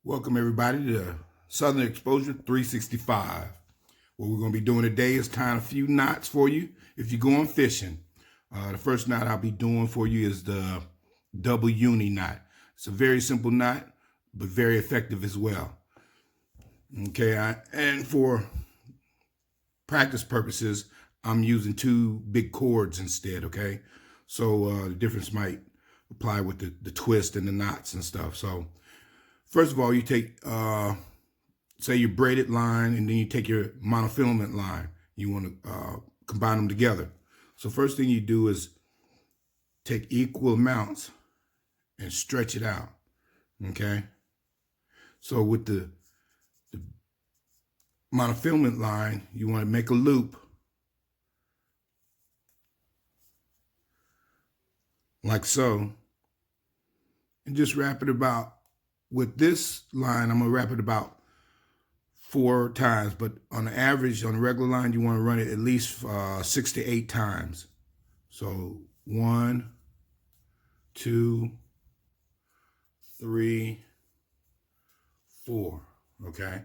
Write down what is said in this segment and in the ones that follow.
Welcome everybody to Southern Exposure 365. What we're going to be doing today is tying a few knots for you if you're going fishing. The first knot I'll be doing for you is the double uni knot. It's a very simple knot, but very effective as well. Okay, and for practice purposes, I'm using two big cords instead, okay? So the difference might apply with the twist and the knots and stuff. So first of all, you take, say your braided line, and then you take your monofilament line. You want to combine them together. So first thing you do is take equal amounts and stretch it out, okay? So with the monofilament line, you want to make a loop like so, and just wrap it about. With this line, I'm going to wrap it about 4 times, but on the average, on the regular line, you want to run it at least 6 to 8 times. So 1, 2, 3, 4, okay?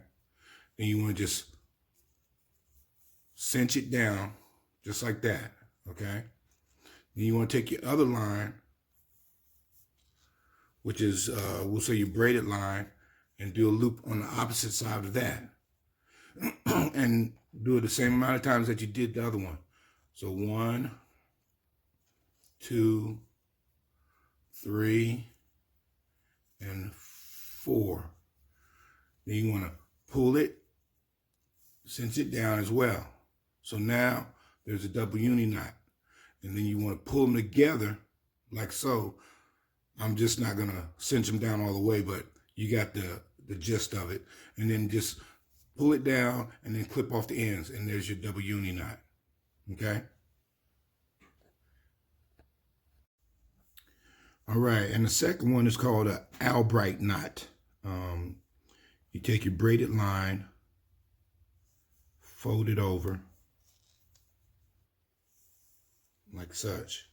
Then you want to just cinch it down just like that, okay? Then you want to take your other line, which is, we'll say your braided line, and do a loop on the opposite side of that. And do it the same amount of times that you did the other one. So 1, 2, 3, and 4. Then you want to pull it, cinch it down as well. So now there's a double uni knot. And then you want to pull them together like so. I'm just not going to cinch them down all the way, but you got the gist of it. And then just pull it down and then clip off the ends, and there's your double uni knot, okay? All right, and the second one is called an Albright knot. You take your braided line, fold it over like such,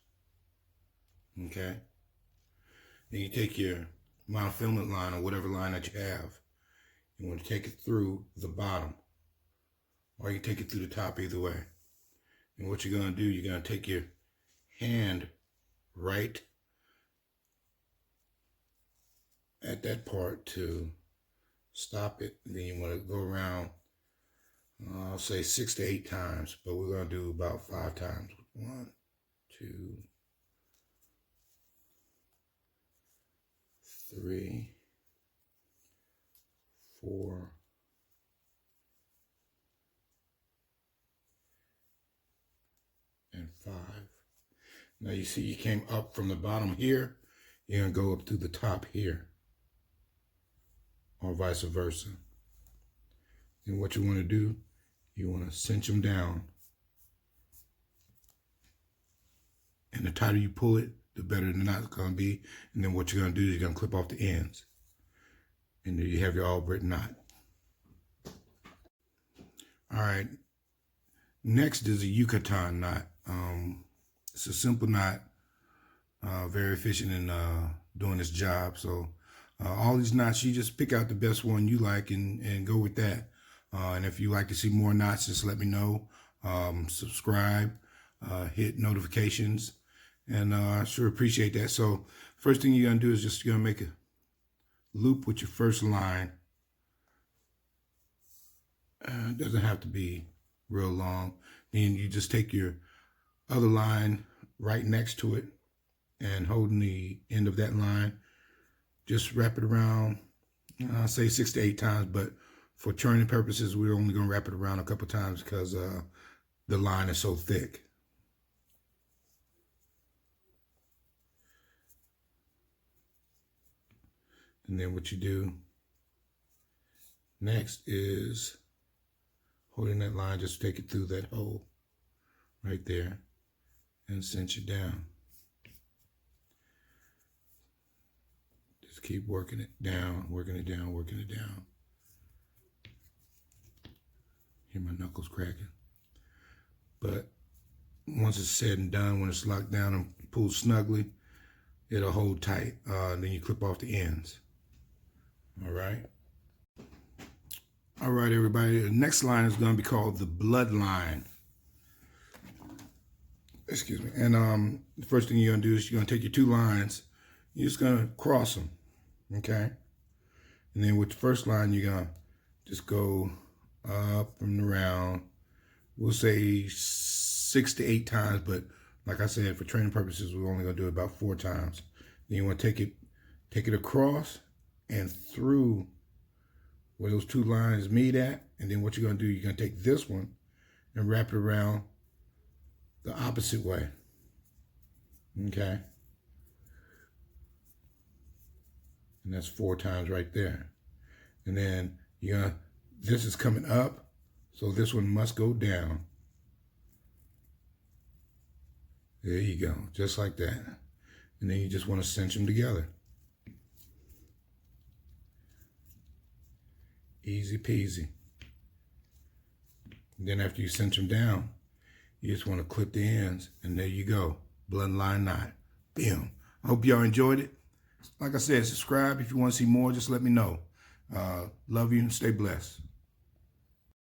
okay? Then you take your monofilament line or whatever line that you have. You want to take it through the bottom, or you take it through the top, either way. And what you're going to do, you're going to take your hand right at that part to stop it. And then you want to go around, I'll say 6 to 8 times, but we're going to do about 5 times. 1, 2, 3, 4, and 5. Now you see you came up from the bottom here. You're going to go up through the top here, or vice versa. And what you want to do, you want to cinch them down. And the tighter you pull it, the better the knot's going to be. And then what you're going to do is you're going to clip off the ends. And there you have your Albright knot. All right. Next is a Yucatan knot. It's a simple knot, very efficient in doing this job. So all these knots, you just pick out the best one you like and go with that. And if you like to see more knots, just let me know. Subscribe, hit notifications, and I sure appreciate that. So first thing you're going to do is just you're going to make a loop with your first line. It doesn't have to be real long. Then you just take your other line right next to it and holding the end of that line, just wrap it around, I'll say 6 to 8 times, but for turning purposes, we're only going to wrap it around a couple times because the line is so thick. And then what you do next is holding that line, just take it through that hole right there and cinch it down. Just keep working it down, working it down, working it down. Hear my knuckles cracking. But once it's said and done, when it's locked down and pulled snugly, it'll hold tight. Then you clip off the ends. All right. All right, everybody. The next line is going to be called the bloodline. Excuse me. And the first thing you're going to do is you're going to take your two lines. You're just going to cross them. Okay. And then with the first line, you're going to just go up and around. We'll say 6 to 8 times, but like I said, for training purposes, we're only going to do it about 4 times. Then you want to take it across and through where those two lines meet at. And then what you're going to do, you're going to take this one and wrap it around the opposite way. Okay. And that's 4 times right there. And then this is coming up, so this one must go down. There you go, just like that. And then you just want to cinch them together. Easy peasy. And then after you cinch them down, you just want to clip the ends, and there you go. Bloodline knot. Bam. I hope y'all enjoyed it. Like I said, subscribe if you want to see more. Just let me know. Love you and stay blessed.